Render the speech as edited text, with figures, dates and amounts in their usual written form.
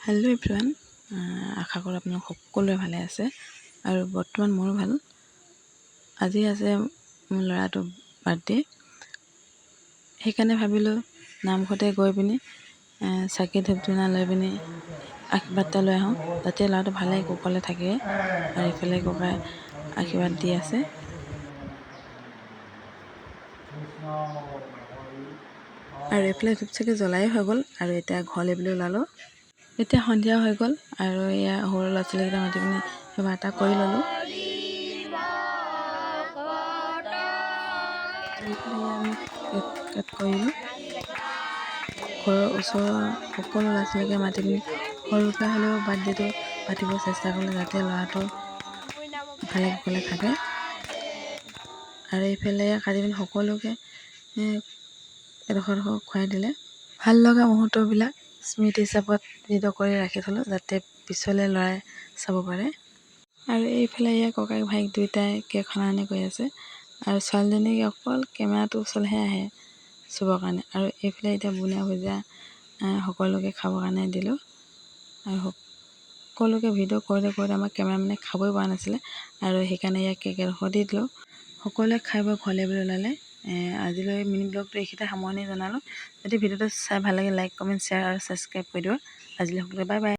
Hello' everyone, আশা কৰোঁ আপোনালোক সকলোৱে ভালে আছে আৰু বৰ্তমান মোৰো ভাল। আজি আছে মোৰ ল'ৰাটোৰ বাৰ্থডে, সেইকাৰণে ভাবিলোঁ নামঘৰতে গৈ পিনি চাকি ধূপ ধূনা লৈ পিনি আশীৰ্বাদ এটা লৈ আহোঁ, যাতে ল'ৰাটো ভালে কুশলে থাকে। আৰু এইফালে ককাই আশীৰ্বাদ দি আছে। আৰু এইফালে ধূপ চাকি জ্বলাই হৈ গ'ল আৰু এতিয়া ঘৰলৈ বুলি ওলালোঁ। এতিয়া সন্ধিয়া হৈ গ'ল আৰু এয়া সৰু ল'ৰা ছোৱালীকেইটা মাতি পিনি সেৱা এটা কৰি ল'লোঁ। আমি কেক কাট কৰিলোঁ। ঘৰৰ ওচৰৰ সকলো ল'ৰা ছোৱালীকে মাতি পিনি সৰুকৈ হ'লেও বাৰ্থডেটো পাতিব চেষ্টা কৰিলোঁ, যাতে ল'ৰাটো ভালে কুশলে থাকে। আৰু এইফালে কাটি পিনি সকলোকে এডোখৰ খুৱাই দিলে। ভাল লগা মুহূৰ্তবিলাক স্মৃতি হিচাপত ভিডিঅ' কৰি ৰাখি থ'লোঁ, যাতে পিছলৈ ল'ৰাই চাব পাৰে। আৰু এইফালে এয়া ককায়েক ভাইক দুয়োটাই কেক সনানি কৰি আছে আৰু ছোৱালীজনীক অকল কেমেৰাটোৰ ওচৰলৈহে আহে চুবৰ কাৰণে। আৰু এইফালে এতিয়া বুনিয়া ভুজিয়া সকলোকে খাবৰ কাৰণে দিলোঁ। আৰু সকলোকে ভিডিঅ' কৰোঁতে আমাৰ কেমেৰামেনে খাবই পৰা নাছিলে আৰু সেইকাৰণে ইয়াক কেক এডোখৰ দি দিলোঁ। সকলোৱে খাই বৈ ঘৰলৈ বুলি ওলালে। আজিলৈ মিনি ব্লগটো এইখিনিতে সামৰণি জনালোঁ। যদি ভিডিঅ'টো চাই ভাল লাগে, লাইক কমেণ্ট শ্বেয়াৰ আৰু ছাবস্ক্ৰাইব কৰি দিব। আজিলৈ সকলোকে বাই বাই।